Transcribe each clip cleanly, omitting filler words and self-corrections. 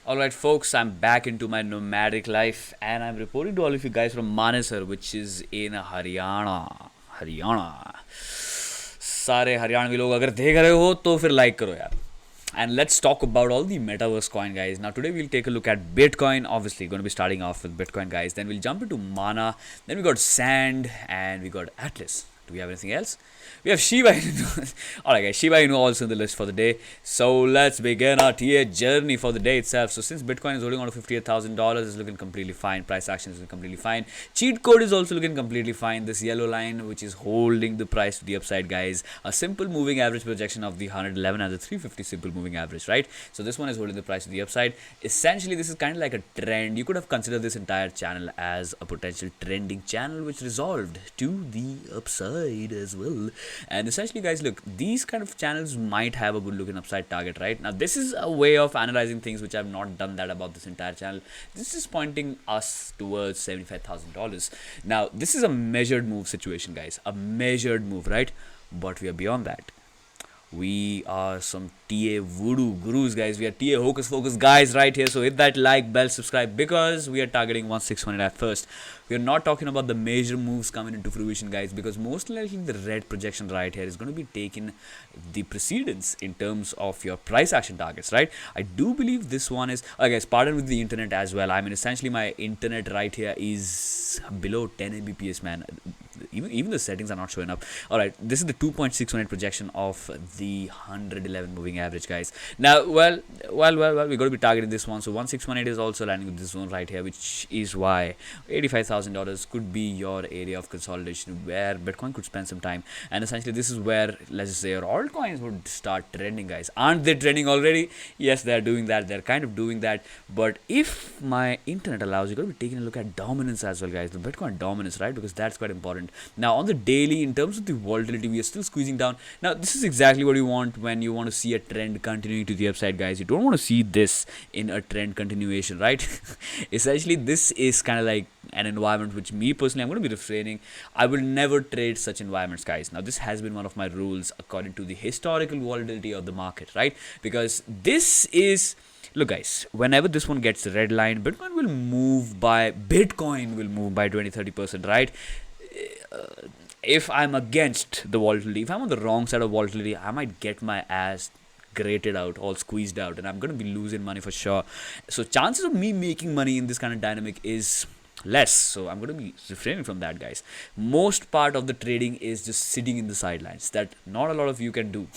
Alright folks, I'm back into my nomadic life and I'm reporting to all of you guys from Manesar, which is in Haryana सारे हरियाणवी लोग अगर देख रहे हो तो फिर लाइक करो यार. And let's talk about all the metaverse coin, guys. Now today we'll take a look at Bitcoin. Obviously going to be starting off with Bitcoin, guys. Then we'll jump into Mana. Then we got Sand and we got Atlas. Do we have anything else? We have Shiba Inu. Alright guys, Shiba Inu also in the list for the day. So let's begin our TA journey for the day itself. So since Bitcoin is holding on to $58,000, it's looking completely fine. Price action is looking completely fine. Cheat code is also looking completely fine. This yellow line which is holding the price to the upside, guys. A simple moving average projection of the 111 and the 350 simple moving average, right? So this one is holding the price to the upside. Essentially this is kind of like a trend. You could have considered this entire channel as a potential trending channel which resolved to the upside as well. And essentially, guys, look, these kind of channels might have a good looking upside target, right? Now this is a way of analyzing things which I've not done that about this entire channel. This is pointing us towards $75,000. Now this is a measured move situation, guys, a measured move, right? But we are beyond that. We are some TA voodoo gurus, guys. We are TA hocus focus guys right here. So hit that like, bell, subscribe, because we are targeting 1600 at first. We are not talking about the major moves coming into fruition, guys, because most likely the red projection right here is going to be taking the precedence in terms of your price action targets, right? I do believe this one is, guys, pardon with the internet as well. I mean, essentially my internet right here is below 10 Mbps, man. Even the settings are not showing up. All right, this is the 2.618 projection of the 111 moving average, guys. Now, well, we're going to be targeting this one. So 1618 is also landing with this zone right here, which is why $85,000 could be your area of consolidation where Bitcoin could spend some time. And essentially, this is where, let's just say, your altcoins would start trending, guys. Aren't they trending already? Yes, they're doing that. They're kind of doing that. But if my internet allows, you're going to be taking a look at dominance as well, guys. The Bitcoin dominance, right? Because that's quite important. Now on the daily, in terms of the volatility, we are still squeezing down. Now this is exactly what you want when you want to see a trend continuing to the upside, guys. You don't want to see this in a trend continuation, right? Essentially this is kind of like an environment which me personally I'm going to be refraining. I will never trade such environments, guys. Now this has been one of my rules according to the historical volatility of the market, right? Because this is, look guys, whenever this one gets the red line, Bitcoin will move by 20-30%, right? If I'm against the volatility, if I'm on the wrong side of volatility, I might get my ass grated out, all squeezed out, and I'm going to be losing money for sure. So chances of me making money in this kind of dynamic is less. So I'm going to be refraining from that, guys. Most part of the trading is just sitting in the sidelines that not a lot of you can do.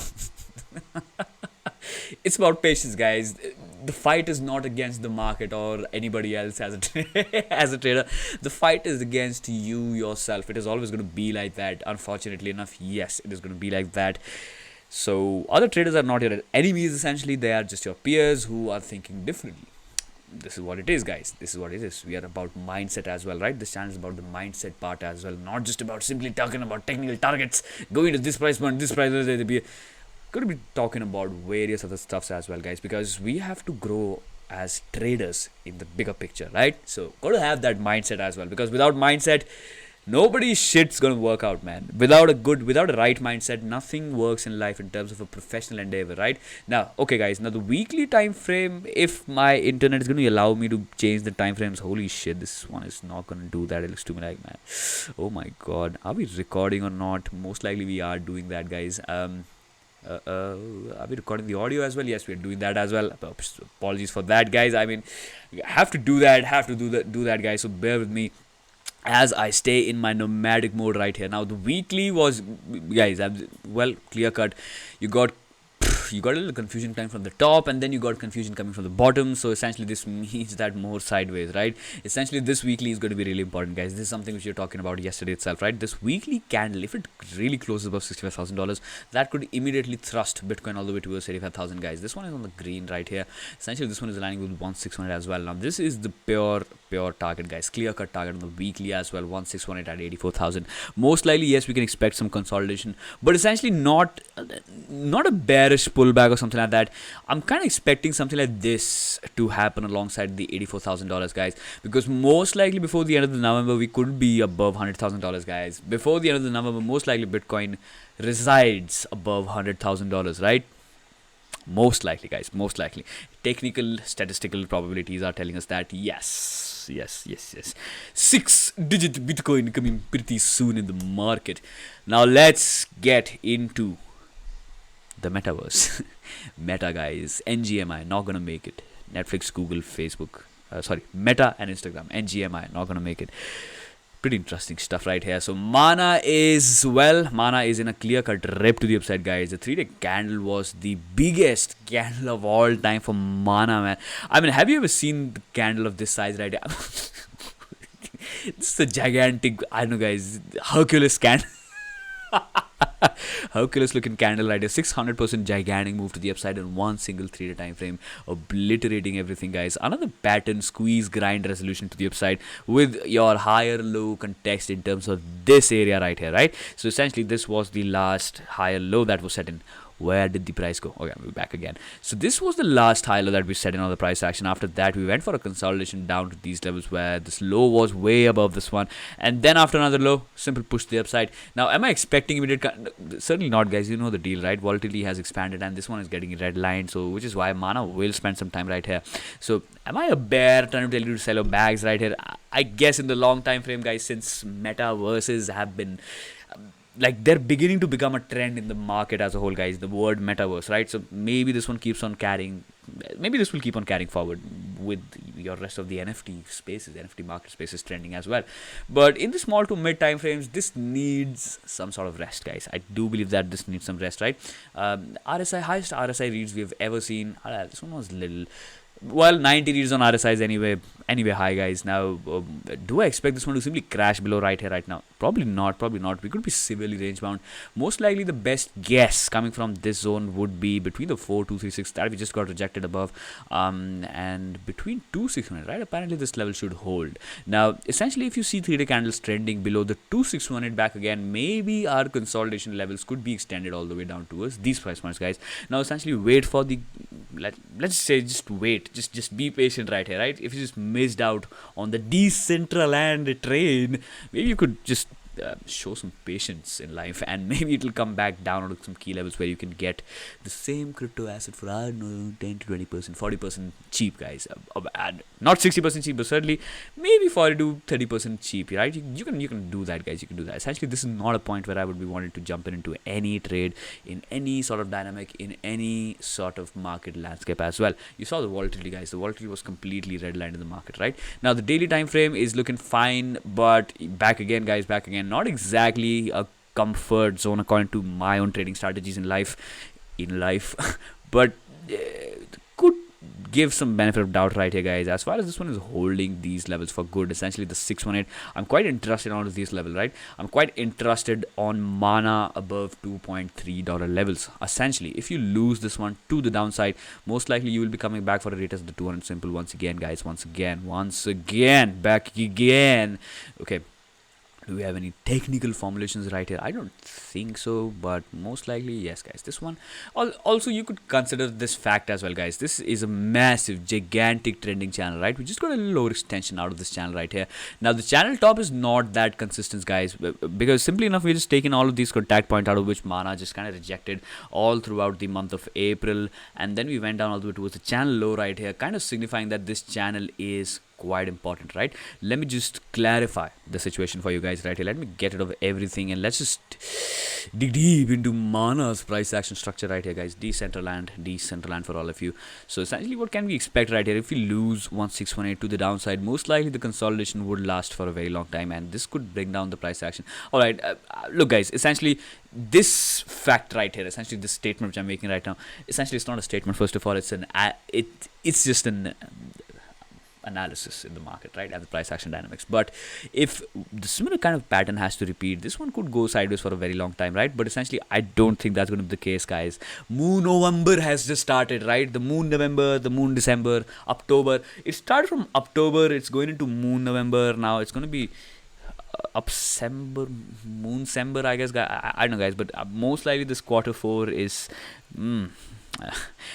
It's about patience, guys. The fight is not against the market or anybody else as a as a trader. The fight is against you yourself. It is always going to be like that. Unfortunately enough, yes, it is going to be like that. So other traders are not your enemies. Essentially, they are just your peers who are thinking differently. This is what it is, guys. This is what it is. We are about mindset as well, right? This channel is about the mindset part as well, not just about simply talking about technical targets, going to this price point, this price. Going to be talking about various other stuffs as well, guys, because we have to grow as traders in the bigger picture, right? So got to have that mindset as well, because without mindset, nobody's shit's gonna work out, man. Without a right mindset, nothing works in life in terms of a professional endeavor, right? Now, okay, guys. Now the weekly time frame. If my internet is gonna allow me to change the time frames, holy shit, this one is not gonna do that. It looks to me like, man, oh my god, are we recording or not? Most likely we are doing that, guys. Are we recording the audio as well? Yes, we are doing that as well. Apologies for that, guys. I mean, have to do that, guys. So bear with me as I stay in my nomadic mode right here. Now the weekly was, guys, well, clear cut. You got a little confusion coming from the top, and then you got confusion coming from the bottom. So essentially this means that more sideways, right? Essentially this weekly is going to be really important, guys. This is something which you're talking about yesterday itself, right? This weekly candle, if it really closes above $65,000, that could immediately thrust Bitcoin all the way towards 85,000, guys. This one is on the green right here. Essentially this one is aligning with 1600 as well. Now this is the pure target, guys. Clear cut target on the weekly as well. 1618 at 84,000. Most likely, yes, we can expect some consolidation, but essentially not a bearish pullback or something like that. I'm kind of expecting something like this to happen alongside the $84,000, guys, because most likely before the end of the November we could be above $100,000, guys. Before the end of the November, most likely Bitcoin resides above $100,000, right? Most likely, guys, most likely. Technical statistical probabilities are telling us that yes. 6-digit Bitcoin coming pretty soon in the market. Now let's get into the metaverse. Meta, guys, NGMI not gonna make it. Netflix, Google, Facebook, Meta and Instagram, NGMI not gonna make it. Pretty interesting stuff right here. So Mana is in a clear-cut rip to the upside, guys. The 3-day candle was the biggest candle of all time for Mana, man. I mean, have you ever seen the candle of this size right here? This is a gigantic, I don't know, guys, Hercules candle. Hercules looking candle right here. 600% gigantic move to the upside in one single 3-day time frame, obliterating everything, guys. Another pattern squeeze grind resolution to the upside with your higher low context in terms of this area right here, right? So essentially this was the last higher low that was set in. Where did the price go? Okay, we're back again. So this was the last high low that we set in on the price action. After that, we went for a consolidation down to these levels where this low was way above this one. And then after another low, simple push to the upside. Now, am I expecting immediate? Certainly not, guys. You know the deal, right? Volatility has expanded and this one is getting redlined. So which is why Mana will spend some time right here. So am I a bear trying to tell you to sell your bags right here? I guess in the long time frame, guys, since metaverses have been... like they're beginning to become a trend in the market as a whole, guys, the word metaverse, right? So maybe this one keeps on carrying, maybe this will keep on carrying forward with your rest of the NFT market spaces trending as well. But in the small to mid time frames, this needs some sort of rest, guys. I do believe that this needs some rest, right? RSI, highest RSI reads we've ever seen. This one was little... well, 90 reads on RSIs anyway high, guys. Now, do I expect this one to simply crash below right here, right now? Probably not. We could be severely range bound. Most likely the best guess coming from this zone would be between the 4236 that we just got rejected above, and between 2600, right? Apparently this level should hold. Now, essentially, if you see 3-day candles trending below the 2600 back again, maybe our consolidation levels could be extended all the way down towards these price points, guys. Now, essentially, wait for the... let's say just wait. Just be patient right here, right? If you just missed out on the decentraland train, maybe you could just show some patience in life, and maybe it will come back down to some key levels where you can get the same crypto asset for, I don't know, 10 to 20%, 40% cheap, guys. Not 60% cheap, but certainly maybe 40 to 30% cheap, right? You can do that, guys. You can do that. Essentially, this is not a point where I would be wanting to jump into any trade in any sort of dynamic, in any sort of market landscape as well. You saw the volatility, guys. The volatility was completely redlined in the market, right? Now, the daily time frame is looking fine, but back again, guys, back again. Not exactly a comfort zone according to my own trading strategies in life, but could give some benefit of doubt right here, guys. As far as this one is holding these levels for good, essentially the 618, I'm quite interested on these levels, right? I'm quite interested on Mana above $2.3 levels. Essentially, if you lose this one to the downside, most likely you will be coming back for a retest of the 200 simple once again, guys. Once again, back again. Okay. Do we have any technical formulations right here? I don't think so, but most likely, yes, guys. This one, also you could consider this fact as well, guys. This is a massive, gigantic trending channel, right? We just got a lower extension out of this channel right here. Now, the channel top is not that consistent, guys, because simply enough, we're just taking all of these contact points out of which Mana just kind of rejected all throughout the month of April, and then we went down all the way towards the channel low right here, kind of signifying that this channel is quite important, right? Let me just clarify the situation for you guys right here. Let me get rid of everything and let's just dig deep into Mana's price action structure right here, guys. Decentraland for all of you. So essentially, what can we expect right here? If we lose 1618 to the downside, most likely the consolidation would last for a very long time, and this could bring down the price action. All right, look, guys, essentially this fact right here, essentially this statement which I'm making right now, essentially it's not a statement. First of all, it's just an analysis in the market, right, and the price action dynamics. But if the similar kind of pattern has to repeat, this one could go sideways for a very long time, right? But essentially, I don't think that's going to be the case, guys. Moon November has just started, right? The Moon November, the Moon December, October. It started from October. It's going into Moon November. Now it's going to be Upsember, Moon-sember, I guess. I don't know, guys, but most likely this Q4 is...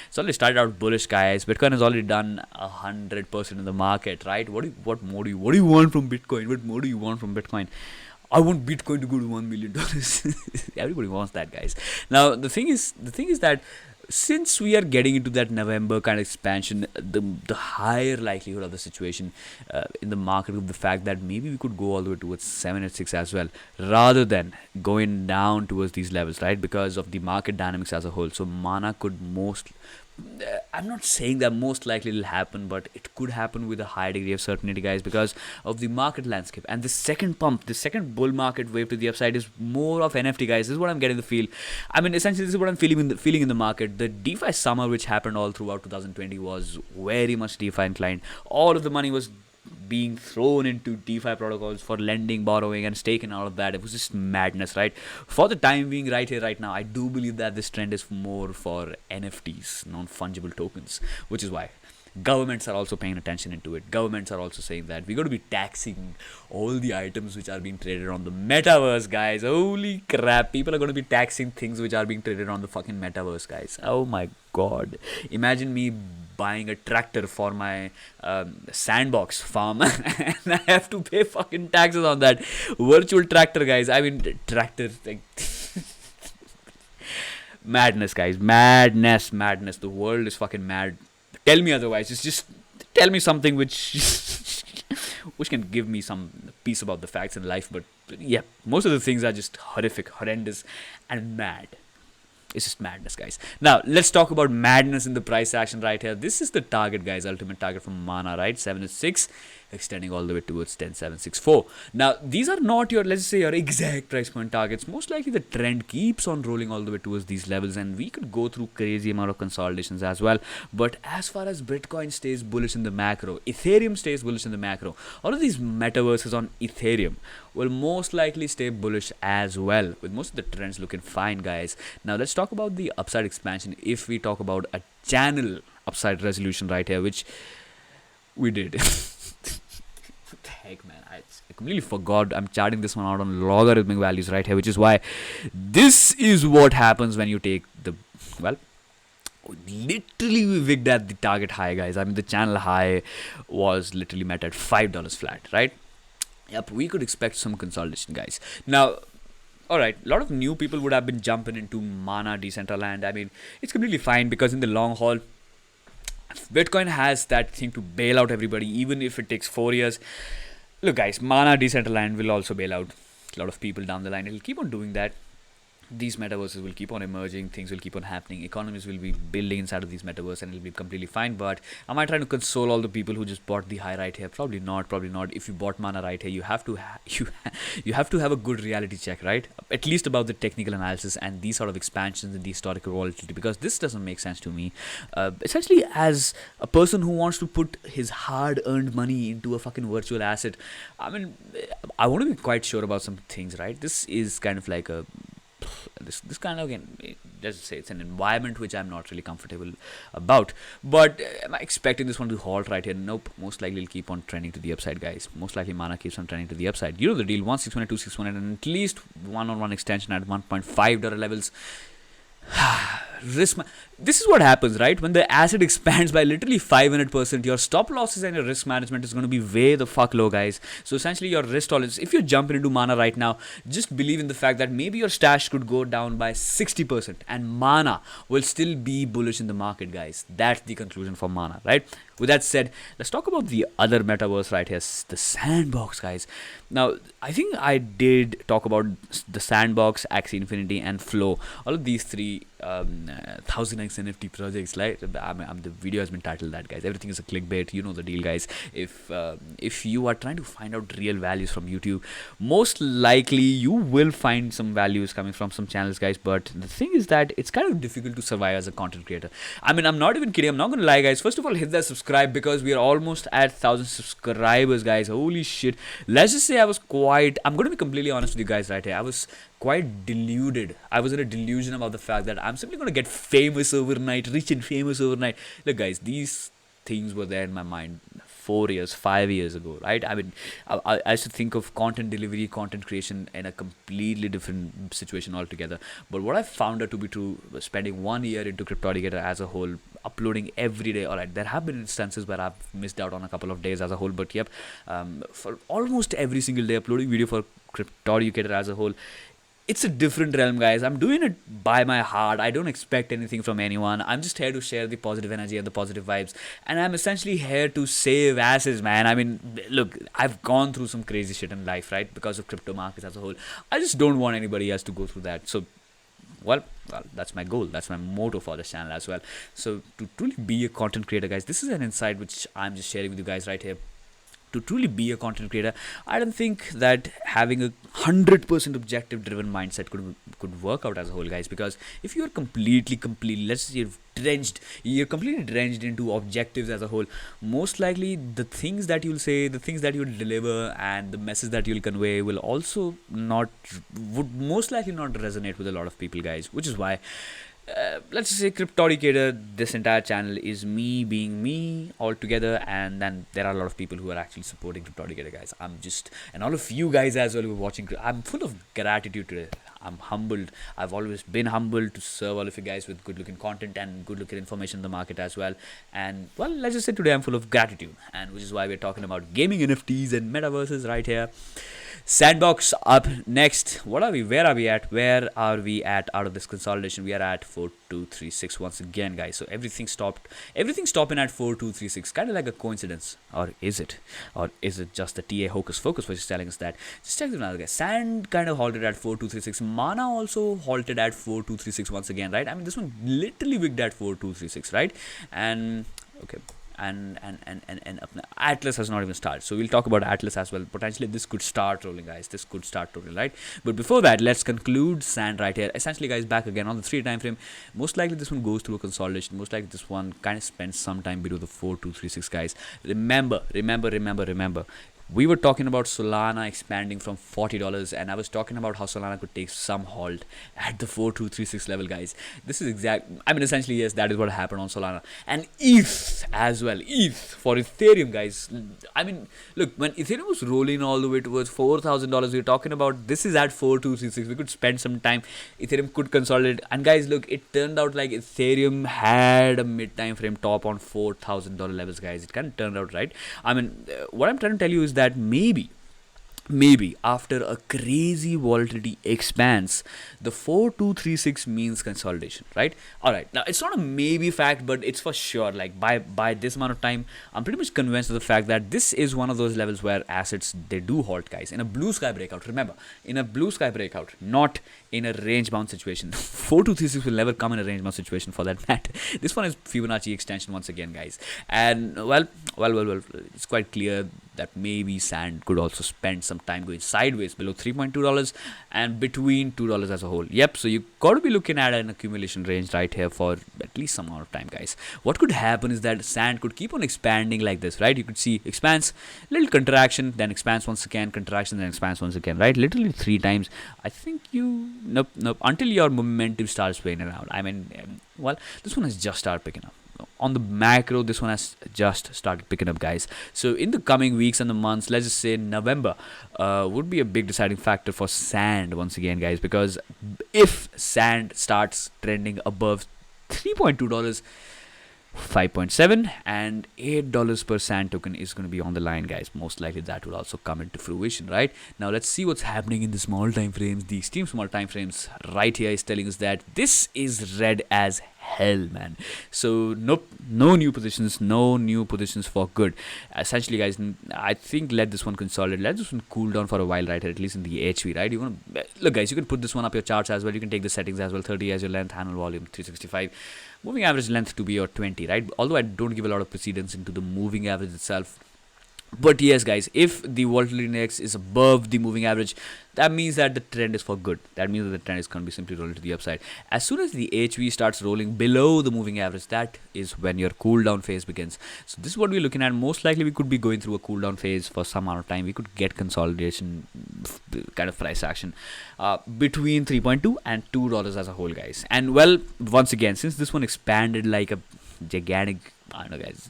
It's already started out bullish, guys. Bitcoin has already done 100% in the market, right? What more do you want from Bitcoin? What more do you want from Bitcoin? I want Bitcoin to go to $1 million. Everybody wants that, guys. Now the thing is that since we are getting into that November kind of expansion, the higher likelihood of the situation in the market with the fact that maybe we could go all the way towards 786 as well, rather than going down towards these levels, right? Because of the market dynamics as a whole. So mana could I'm not saying that most likely it'll happen, but it could happen with a high degree of certainty, guys, because of the market landscape. And the second pump, the second bull market wave to the upside is more of NFT, guys. This is what I'm getting the feel. I mean, essentially, this is what I'm feeling in the market. The DeFi summer, which happened all throughout 2020, was very much DeFi inclined. All of the money was being thrown into DeFi protocols for lending, borrowing, and staking, all of that. It was just madness, right? For the time being, right here, right now, I do believe that this trend is more for NFTs, non-fungible tokens, which is why governments are also paying attention into it. Governments are also saying that we're going to be taxing all the items which are being traded on the metaverse, guys. Holy crap, people are going to be taxing things which are being traded on the fucking metaverse, guys. Oh my god. Imagine me buying a tractor for my sandbox farm and I have to pay fucking taxes on that virtual tractor, guys. I mean, tractor, like madness, guys. Madness. The world is fucking mad. Tell me otherwise. Just tell me something which which can give me some peace about the facts in life. But yeah, most of the things are just horrific, horrendous, and mad. It's just madness, guys. Now, let's talk about madness in the price action right here. This is the target, guys. Ultimate target from Mana, right? 706, extending all the way towards 10764. Now, these are not your, let's say, your exact price point targets. Most likely, the trend keeps on rolling all the way towards these levels, and we could go through crazy amount of consolidations as well. But as far as Bitcoin stays bullish in the macro, Ethereum stays bullish in the macro, all of these metaverses on Ethereum will most likely stay bullish as well, with most of the trends looking fine, guys. Now, let's talk about the upside expansion. If we talk about a channel upside resolution right here, which we did. What the heck, man? I completely forgot. I'm charting this one out on logarithmic values right here, which is why this is what happens when you take the, well, literally we wigged at the target high, guys. I mean, the channel high was literally met at $5 flat, right? Yep, we could expect some consolidation, guys. Now, alright, a lot of new people would have been jumping into Mana, Decentraland. I mean, it's completely fine because in the long haul, Bitcoin has that thing to bail out everybody, even if it takes 4 years. Look, guys, Mana, Decentraland will also bail out a lot of people down the line. It'll keep on doing that. These metaverses will keep on emerging, things will keep on happening, economies will be building inside of these metaverses, and it'll be completely fine. But am I trying to console all the people who just bought the high right here? Probably not. If you bought Mana right here, you have to you have to have a good reality check, right? At least about the technical analysis and these sort of expansions in the historical volatility, because this doesn't make sense to me. Essentially, as a person who wants to put his hard-earned money into a fucking virtual asset, I mean, I want to be quite sure about some things, right? This is kind of like a this kind of, again, let's say it's an environment which I'm not really comfortable about. But am I expecting this one to halt right here? Nope. Most likely it'll keep on trending to the upside, guys. Most likely Mana keeps on trending to the upside. You know the deal. 161, 261, and at least one-on-one extension at $1.5 levels. This is what happens, right? When the asset expands by literally 500%, your stop losses and your risk management is going to be way the fuck low, guys. So essentially, your risk tolerance, if you're jumping into Mana right now, just believe in the fact that maybe your stash could go down by 60% and Mana will still be bullish in the market, guys. That's the conclusion for Mana, right? With that said, let's talk about the other metaverse right here, the sandbox, guys. Now, I think I did talk about the sandbox, Axie Infinity, and Flow. All of these three 1000x NFT projects, right? The video has been titled that, guys. Everything is a clickbait. You know the deal, guys. If you are trying to find out real values from YouTube, most likely you will find some values coming from some channels, guys. But the thing is that it's kind of difficult to survive as a content creator. I mean, I'm not even kidding. I'm not gonna lie, guys. First of all, hit that subscribe, because we are almost at 1000 subscribers, guys. Holy shit. Let's just say I'm gonna be completely honest with you guys right here. I was quite deluded. I was in a delusion about the fact that I'm simply going to get famous overnight, rich and famous overnight. Look, guys, these things were there in my mind 4 years, 5 years ago, right? I mean, I used to think of content delivery, content creation in a completely different situation altogether. But what I found out to be true, spending 1 year into Cryptoalligator as a whole, uploading every day. All right, there have been instances where I've missed out on a couple of days as a whole, but yep, for almost every single day uploading video for Crypto Educator as a whole. It's a different realm, guys. I'm doing it by my heart. I don't expect anything from anyone. I'm just here to share the positive energy and the positive vibes, and I'm essentially here to save asses, man. I mean, look, I've gone through some crazy shit in life, right, because of crypto markets as a whole. I just don't want anybody else to go through that. So well, that's my goal. That's my motto for this channel as well. So to truly be a content creator, guys, this is an insight which I'm just sharing with you guys right here. To truly be a content creator, I don't think that having a 100% objective driven mindset could work out as a whole, guys. Because if you're completely, let's say you're completely drenched into objectives as a whole, most likely the things that you'll say, the things that you'll deliver, and the message that you'll convey would most likely not resonate with a lot of people, guys. Which is why let's just say Crypto Educator, this entire channel is me being me altogether, and then there are a lot of people who are actually supporting Crypto Educator, guys. And all of you guys as well who are watching. I'm full of gratitude today. I'm humbled. I've always been humbled to serve all of you guys with good looking content and good looking information in the market as well. And well, let's just say today I'm full of gratitude, and which is why we're talking about gaming NFTs and metaverses right here. Sandbox up next. What are we? Where are we at? Where are we at out of this consolidation? We are at 4236 once again, guys. So everything stopped. Everything stopping at 4236. Kind of like a coincidence, or is it? Or is it just the TA hocus focus which is telling us that? Just check this out, guys. Sand kind of halted at 4236. Mana also halted at 4236 once again, right? I mean, this one literally wigged at 4236, right? And okay. And Atlas has not even started, so we'll talk about Atlas as well. Potentially this could start rolling, guys. This could start rolling, right? But before that, let's conclude Sand right here. Essentially, guys, back again on the 3 time frame. Most likely this one goes through a consolidation. Most likely this one kind of spends some time below the 4236, guys. Remember, we were talking about Solana expanding from $40, and I was talking about how Solana could take some halt at the 4236 level, guys. This is essentially, yes, that is what happened on Solana. And ETH as well. ETH for Ethereum, guys. I mean, look, when Ethereum was rolling all the way towards $4,000, we were talking about this is at 4236. We could spend some time. Ethereum could consolidate. And guys, look, it turned out like Ethereum had a mid-time frame top on $4,000 levels, guys. It kind of turned out right. I mean, what I'm trying to tell you is that maybe after a crazy volatility expands, the 4236 means consolidation, right? All right, now it's not a maybe fact, but it's for sure, like by this amount of time, I'm pretty much convinced of the fact that this is one of those levels where assets, they do halt, guys, in a blue sky breakout. Remember, in a blue sky breakout, not in a range bound situation. 4236 will never come in a range bound situation for that matter. This one is Fibonacci extension once again, guys. And well, it's quite clear that maybe Sand could also spend some time going sideways below $3.2 and between $2 as a whole. Yep, so you got to be looking at an accumulation range right here for at least some amount of time, guys. What could happen is that Sand could keep on expanding like this, right? You could see expands, little contraction, then expands once again, contraction, then expands once again, right? Literally 3 times. I think nope, until your momentum starts playing around. I mean, well, this one has just started picking up. On the macro, this one has just started picking up, guys. So in the coming weeks and the months, let's just say November would be a big deciding factor for Sand once again, guys, because if Sand starts trending above $3.2, 5.7 and $8 per Sand token is going to be on the line, guys. Most likely that will also come into fruition, right? Now let's see what's happening in the small time frames. The extreme small time frames right here is telling us that this is red as hell, man. So nope, no new positions for good. Essentially, guys, I think let this one consolidate, let this one cool down for a while, right here, at least in the HV, right? You want to look, guys, you can put this one up your charts as well. You can take the settings as well. 30 as your length, annual volume 365, moving average length to be your 20, right? Although I don't give a lot of precedence into the moving average itself. But yes, guys, if the volatility index is above the moving average, that means that the trend is for good. That means that the trend is going to be simply rolling to the upside. As soon as the HV starts rolling below the moving average, that is when your cool down phase begins. So this is what we're looking at. Most likely we could be going through a cool down phase for some amount of time. We could get consolidation kind of price action between 3.2 and $2 as a whole, guys. And well, once again, since this one expanded like a gigantic, I don't know, guys,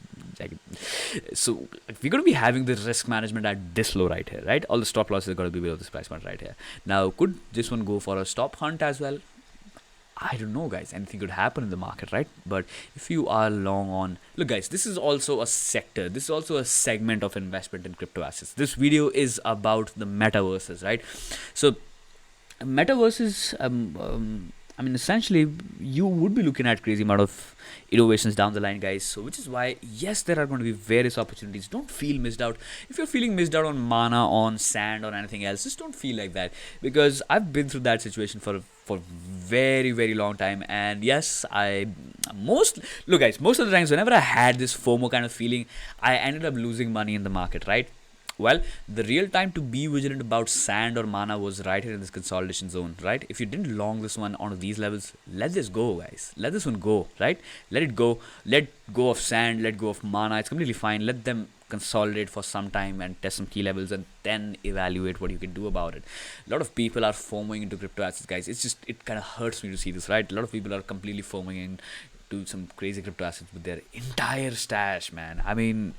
so we're going to be having the risk management at this low right here, right? All the stop losses are going to be below this price point right here. Now, could this one go for a stop hunt as well? I don't know, guys, anything could happen in the market, right? But if you are long on, look, guys, this is also a sector, this is also a segment of investment in crypto assets. This video is about the metaverses, right? So metaverses, I mean, essentially, you would be looking at crazy amount of innovations down the line, guys. So, which is why, yes, there are going to be various opportunities. Don't feel missed out. If you're feeling missed out on mana, on sand, or anything else, just don't feel like that. Because I've been through that situation for very, very long time. And yes, look, guys, most of the times, whenever I had this FOMO kind of feeling, I ended up losing money in the market, right? Well, the real time to be vigilant about sand or mana was right here in this consolidation zone, right? If you didn't long this one onto these levels, let this go, guys. Let this one go, right? Let it go. Let go of sand, let go of mana. It's completely fine. Let them consolidate for some time and test some key levels and then evaluate what you can do about it. A lot of people are FOMOing into crypto assets, guys. It kind of hurts me to see this, right? A lot of people are completely FOMOing into some crazy crypto assets with their entire stash, man. I mean,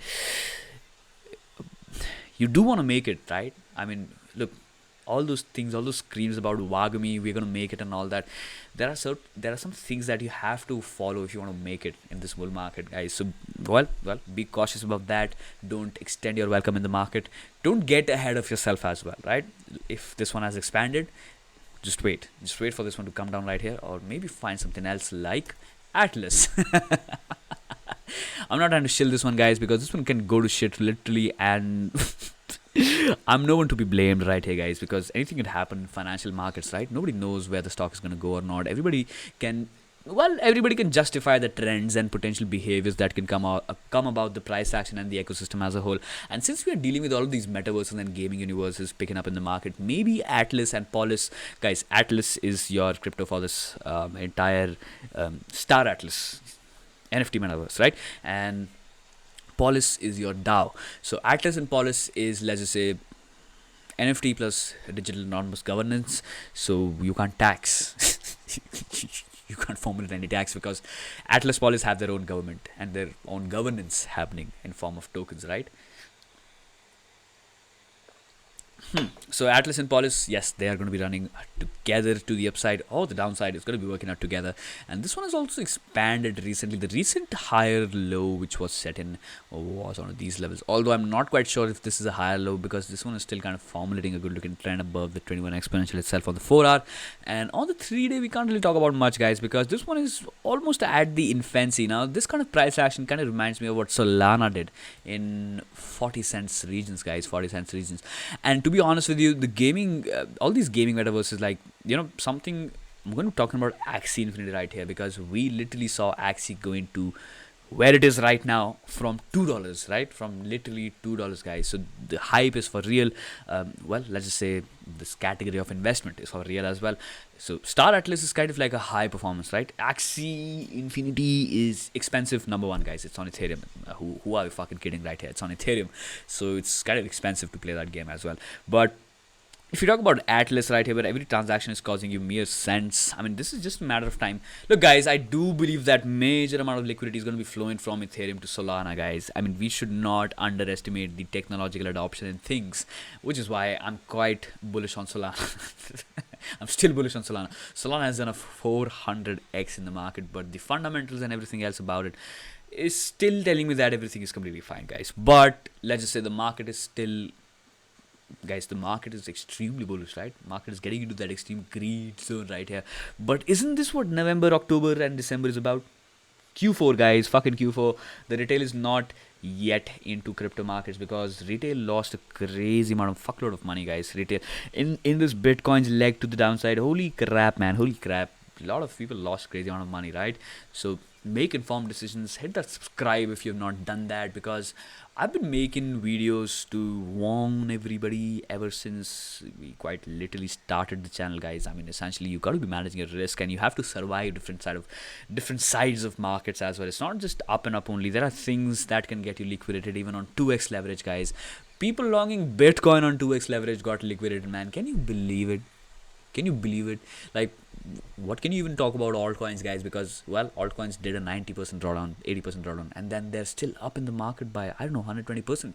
you do want to make it, right? I mean, look, all those things, all those screams about Wagami, we're gonna make it and all that. There are some things that you have to follow if you want to make it in this bull market, guys. So, well, be cautious about that. Don't extend your welcome in the market. Don't get ahead of yourself as well, right? If this one has expanded, just wait for this one to come down right here, or maybe find something else like Atlas. I'm not trying to shill this one, guys, because this one can go to shit literally, and I'm no one to be blamed right here, guys, because anything can happen in financial markets, right? Nobody knows where the stock is going to go or not. Everybody can justify the trends and potential behaviors that can come about the price action and the ecosystem as a whole. And since we are dealing with all of these metaverses and gaming universes picking up in the market, maybe Atlas and Polis, guys, Atlas is your crypto for this entire Star Atlas NFT metaverse, right? And Polis is your DAO. So Atlas and Polis is, let's just say, NFT plus digital anonymous governance. So you can't tax. You can't formulate any tax because Atlas, Polis have their own government and their own governance happening in form of tokens, right? So Atlas and Polis, yes, they are going to be running together to the upside or the downside. It's going to be working out together. And this one has also expanded recently. The recent higher low which was set in was on these levels. Although I'm not quite sure if this is a higher low because this one is still kind of formulating a good looking trend above the 21 exponential itself on the 4-hour. And on the 3-day, we can't really talk about much, guys, because this one is almost at the infancy. Now, this kind of price action kind of reminds me of what Solana did in 40 cents regions, guys, 40 cents regions. And to be honest with you, the gaming, all these gaming metaverses, like, you know, something, I'm going to be talking about Axie Infinity right here because we literally saw Axie going to where it is right now from $2, right? From literally $2, guys. So the hype is for real. Well, let's just say this category of investment is for real as well. So Star Atlas is kind of like a high performance, right? Axie Infinity is expensive, number one, guys. It's on Ethereum. Who are we fucking kidding right here? It's on Ethereum. So it's kind of expensive to play that game as well. But if you talk about Atlas right here, where every transaction is causing you mere cents, I mean, this is just a matter of time. Look, guys, I do believe that major amount of liquidity is going to be flowing from Ethereum to Solana, guys. I mean, we should not underestimate the technological adoption in things, which is why I'm quite bullish on Solana. I'm still bullish on Solana. Solana has done a 400x in the market, but the fundamentals and everything else about it is still telling me that everything is completely fine, guys. But let's just say the market is still... Guys, the market is extremely bullish, right? Market is getting into that extreme greed zone right here. But isn't this what November, October and December is about? Q4, guys, fucking Q4. The retail is not yet into crypto markets because retail lost a crazy amount of fuckload of money, guys. Retail in this Bitcoin's leg to the downside. Holy crap, man. Holy crap. A lot of people lost crazy amount of money, right? So make informed decisions. Hit that subscribe if you have not done that, because I've been making videos to warn everybody ever since we quite literally started the channel, guys. I mean, essentially, you got to be managing your risk and you have to survive different sides of markets as well. It's not just up and up only. There are things that can get you liquidated even on 2x leverage, guys. People longing Bitcoin on 2x leverage got liquidated, man. Can you believe it? Can you believe it? Like, what can you even talk about altcoins, guys? Because, well, altcoins did a 90% drawdown, 80% drawdown, and then they're still up in the market by, I don't know, 120%.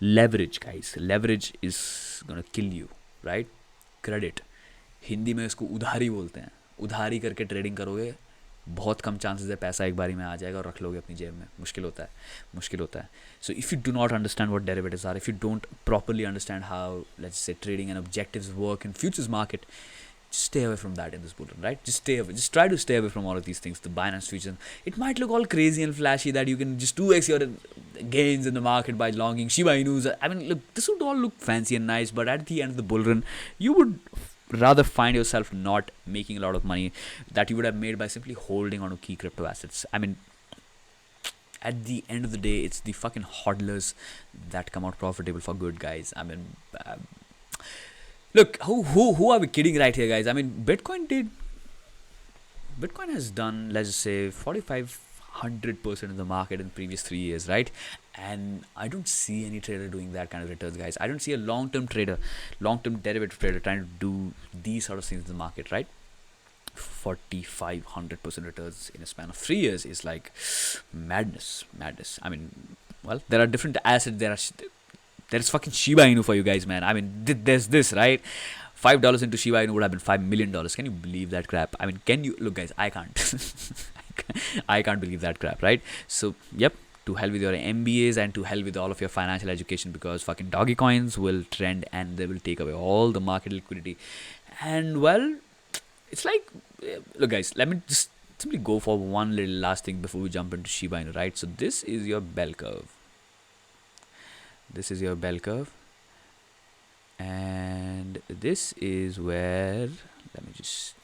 Leverage, guys. Leverage is going to kill you, right? Credit Hindi में इसको उधारी बोलते हैं। उधारी करके trading करोगे, बहुत कम chances है पैसा एक बारी में आ जाएगा और रख लोगे अपनी जेब में। मुश्किल होता है, मुश्किल होता है। So if you do not understand what derivatives are, if you don't properly understand how let's say trading and objectives work in futures market, just stay away from that in this bull run, right? Just stay away. Just try to stay away from all of these things. The Binance future, it might look all crazy and flashy that you can just 2x your gains in the market by longing Shiba Inus. I mean, look, this would all look fancy and nice, but at the end of the bull run, you would rather find yourself not making a lot of money that you would have made by simply holding on to key crypto assets. I mean, at the end of the day, it's the fucking hodlers that come out profitable for good, guys. I mean, look, who are we kidding right here, guys? I mean, Bitcoin has done, let's just say, 4,500% in the market in the previous 3 years, right? And I don't see any trader doing that kind of returns, guys. I don't see a long-term trader, long-term derivative trader trying to do these sort of things in the market, right? 4,500% returns in a span of 3 years is like madness. I mean, well, there are different assets. There's fucking Shiba Inu for you guys, man. I mean, there's this, right? $5 into Shiba Inu would have been $5 million. Can you believe that crap? I mean, can you? Look, guys, I can't. I can't believe that crap, right? So, yep, to hell with your MBAs and to hell with all of your financial education, because fucking doggy coins will trend and they will take away all the market liquidity. And, well, it's like, look, guys, let me just simply go for one little last thing before we jump into Shiba Inu, right? So, this is your bell curve. This is your bell curve, and this is where, let me just,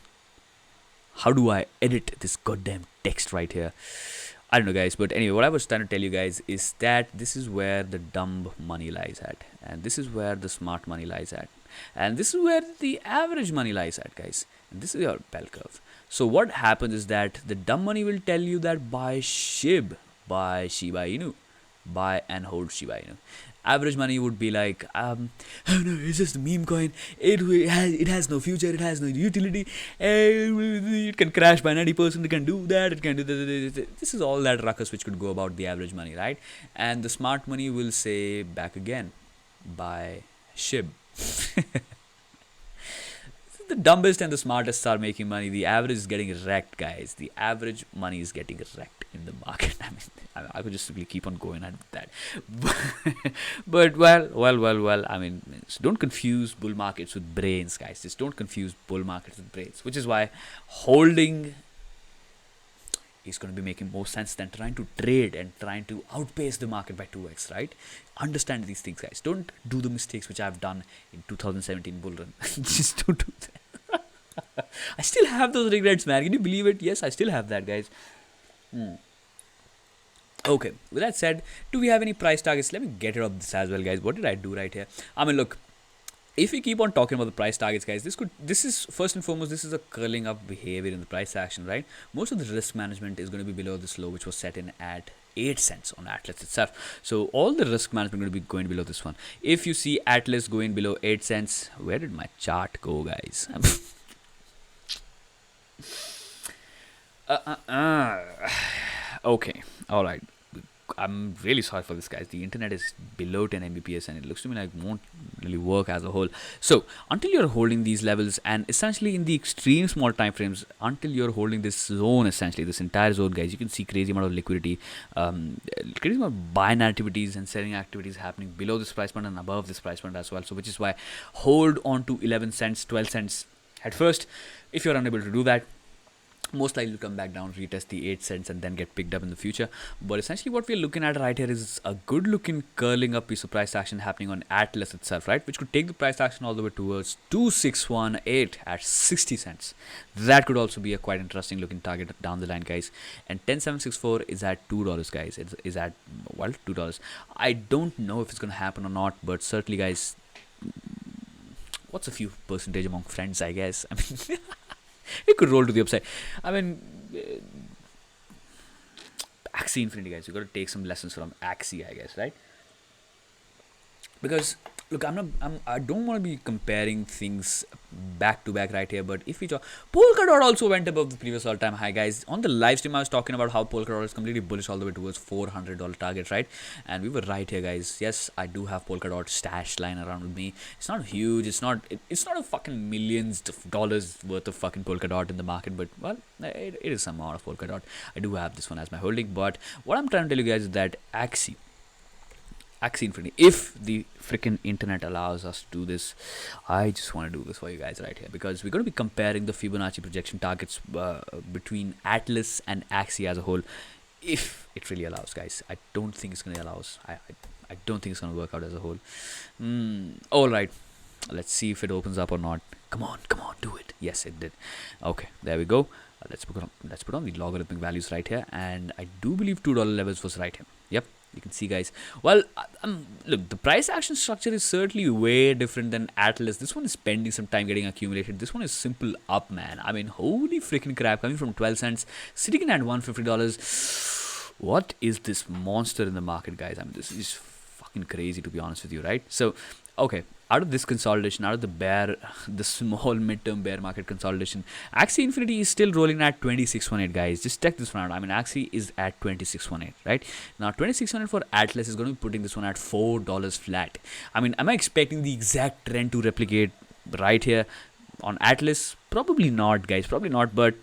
how do I edit this goddamn text right here? I don't know, guys, but anyway, what I was trying to tell you guys is that this is where the dumb money lies at, and this is where the smart money lies at, and this is where the average money lies at, guys, and this is your bell curve. So what happens is that the dumb money will tell you that buy SHIB, buy Shiba Inu, buy and hold Shiba Inu. Average money would be like, oh no, it's just a meme coin. It has no future. It has no utility. It can crash by 90%. It can do that. It can do that. This is all that ruckus which could go about the average money, right? And the smart money will say back again, buy SHIB. The dumbest and the smartest are making money. The average is getting wrecked, guys. The average money is getting wrecked in the market. I mean, I could just simply keep on going at that. But well. I mean, don't confuse bull markets with brains, guys. Just don't confuse bull markets with brains. Which is why holding is going to be making more sense than trying to trade and trying to outpace the market by 2x, right? Understand these things, guys. Don't do the mistakes which I've done in 2017 bull run. Just don't do that. I still have those regrets, man. Can you believe it? Yes, I still have that, guys. Okay, with that said, do we have any price targets? Let me get rid of this as well, guys. What did I do right here? I mean, look, if we keep on talking about the price targets, guys, this is first and foremost, this is a curling up behavior in the price action, right? Most of the risk management is going to be below this low, which was set in at 8 cents on Atlas itself. So all the risk management going to be going below this one. If you see Atlas going below 8 cents, where did my chart go, guys? Okay, all right. I'm really sorry for this, guys. The internet is below 10 Mbps and it looks to me like it won't really work as a whole. So until you're holding these levels, and essentially in the extreme small time frames, until you're holding this zone, essentially this entire zone, guys, you can see crazy amount of liquidity, crazy amount of buying activities and selling activities happening below this price point and above this price point as well. So which is why hold on to 11 cents, 12 cents at first. If you're unable to do that, most likely to come back down, retest the 8 cents and then get picked up in the future. But essentially what we're looking at right here is a good looking curling up piece of price action happening on Atlas itself, right? Which could take the price action all the way towards 2618 at 60 cents. That could also be a quite interesting looking target down the line, guys. And 10764 is at $2, guys. It is at, well, $2. I don't know if it's going to happen or not, but certainly, guys, what's a few percentage among friends, I guess. I mean, it could roll to the upside. I mean, Axie Infinity, guys. You got to take some lessons from Axie, I guess, right? Because look, I don't want to be comparing things back to back right here, but if we talk, Polkadot also went above the previous all time high, guys. On the live stream, I was talking about how Polkadot is completely bullish all the way towards $400 target, right? And we were right here, guys. Yes, I do have Polkadot stash line around with me. It's not huge. It's not a fucking millions of dollars worth of fucking Polkadot in the market, but well, it is some amount of Polkadot. I do have this one as my holding, but what I'm trying to tell you guys is that Axie Infinity. If the freaking internet allows us to do this, I just want to do this for you guys right here, because we're going to be comparing the Fibonacci projection targets between Atlas and Axie as a whole. If it really allows, guys, I don't think it's going to allow us. I don't think it's going to work out as a whole. All right, let's see if it opens up or not. Come on, do it. Yes, it did. Okay, there we go. Let's put on the logarithmic values right here, and I do believe $2 levels was right here. Yep, you can see, guys. Well, look, the price action structure is certainly way different than Atlas. This one is spending some time getting accumulated. This one is simple up, man. I mean, holy freaking crap, coming from 12 cents, sitting in at $150. What is this monster in the market, guys? I mean, this is fucking crazy, to be honest with you, right? So, okay, out of this consolidation, out of the small midterm bear market consolidation, Axie Infinity is still rolling at 2618, guys. Just check this one out. I mean, Axie is at 2618, right? Now, 2618 for Atlas is going to be putting this one at $4 flat. I mean, am I expecting the exact trend to replicate right here on Atlas? Probably not, guys. Probably not, but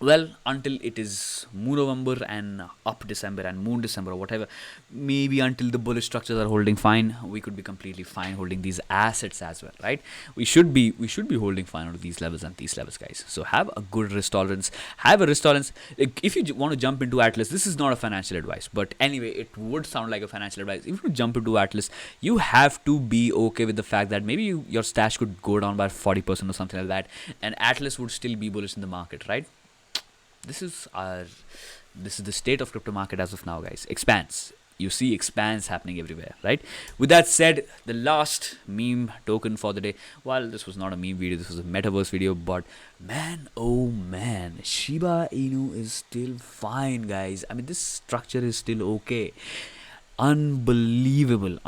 well, until it is Moon November and up December and Moon December or whatever, maybe until the bullish structures are holding fine, we could be completely fine holding these assets as well, right? We should be holding fine on these levels and these levels, guys. So have a good risk tolerance. Have a risk tolerance. Like, if you want to jump into Atlas, this is not a financial advice, but anyway, it would sound like a financial advice. If you jump into Atlas, you have to be okay with the fact that maybe your stash could go down by 40% or something like that, and Atlas would still be bullish in the market, right? This is the state of crypto market as of now, guys. Expands. You see expands happening everywhere, right? With that said, the last meme token for the day. Well, this was not a meme video, this was a metaverse video, but man, oh man, Shiba Inu is still fine, guys. I mean, this structure is still okay. Unbelievable,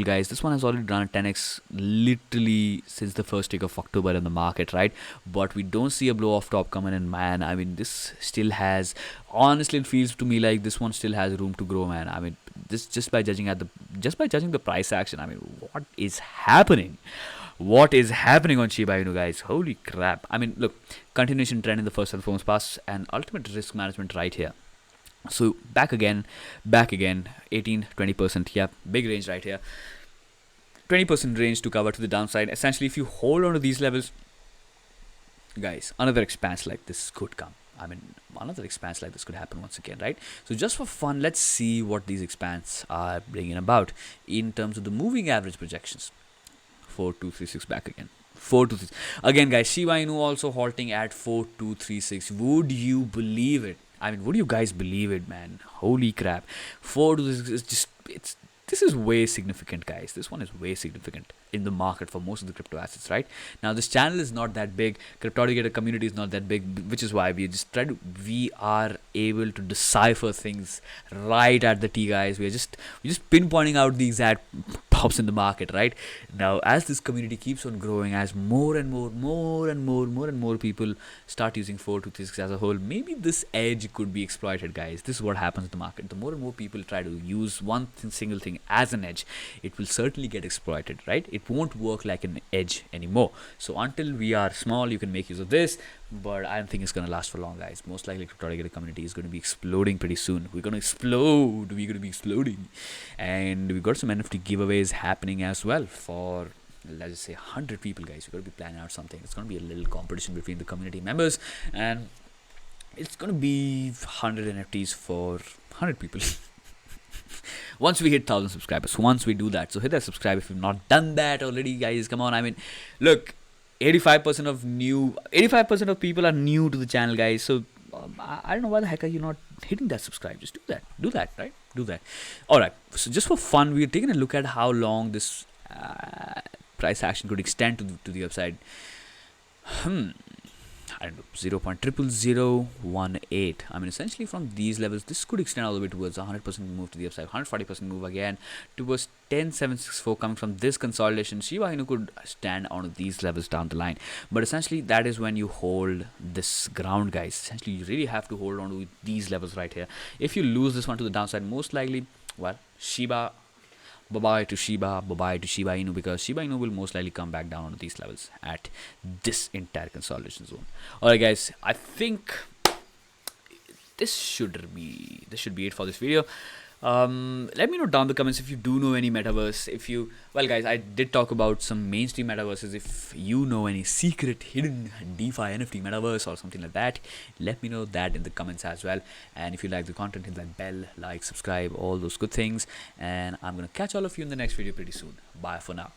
guys. This one has already done a 10x literally since the first week of October in the market, right? But we don't see a blow off top coming in, man. I mean, this still has, honestly, it feels to me like this one still has room to grow, man. I mean, this just by judging the price action. I mean, what is happening? What is happening on Shiba Inu, guys? Holy crap. I mean, look, continuation trend in the first and foremost pass, and ultimate risk management right here. So back again, 18-20%. Yeah, big range right here. 20% range to cover to the downside. Essentially, if you hold on to these levels, guys, another expanse like this could come. I mean, another expanse like this could happen once again, right? So just for fun, let's see what these expands are bringing about in terms of the moving average projections. 4236 back again. 4236 again, guys. Shiba Inu also halting at 4236. Would you believe it? I mean, would you guys believe it, man? Holy crap. 4236 is just, this is way significant, guys. This one is way significant in the market for most of the crypto assets, right? Now, this channel is not that big. Cryptogator community is not that big, which is why we are able to decipher things right at the T, guys. We're just pinpointing out the exact pops in the market, right? Now, as this community keeps on growing, as more and more people start using 4236 as a whole, maybe this edge could be exploited, guys. This is what happens in the market. The more and more people try to use single thing as an edge, it will certainly get exploited, right? It won't work like an edge anymore. So until we are small, you can make use of this, but I don't think it's going to last for long, guys. Most likely, crypto community is going to be exploding pretty soon. We're going to explode. We're going to be exploding. And we've got some NFT giveaways happening as well for, let's just say, 100 people, guys. We're going to be planning out something. It's going to be a little competition between the community members, and it's going to be 100 NFTs for 100 people. Once we hit 1,000 subscribers, once we do that, so hit that subscribe if you've not done that already, guys. Come on. I mean, look, 85% of people are new to the channel, guys. So I don't know why the heck are you not hitting that subscribe. Just do that, right? Do that. All right, so just for fun, we're taking a look at how long this price action could extend to the upside. I don't know, 0.00018. I mean, essentially from these levels, this could extend all the way towards 100% move to the upside, 140% move again towards 10764 coming from this consolidation. Shiba Inu could stand on these levels down the line, but essentially that is when you hold this ground, guys. Essentially, you really have to hold on to these levels right here. If you lose this one to the downside, most likely, well, Shiba. Bye-bye to Shiba Inu, because Shiba Inu will most likely come back down onto these levels at this entire consolidation zone. Alright guys, I think this should be it for this video. Let me know down in the comments if you do know any metaverse. Well guys, I did talk about some mainstream metaverses. If you know any secret hidden DeFi NFT metaverse or something like that, let me know that in the comments as well. And if you like the content, hit that bell, like, subscribe, all those good things, and I'm gonna catch all of you in the next video pretty soon. Bye for now.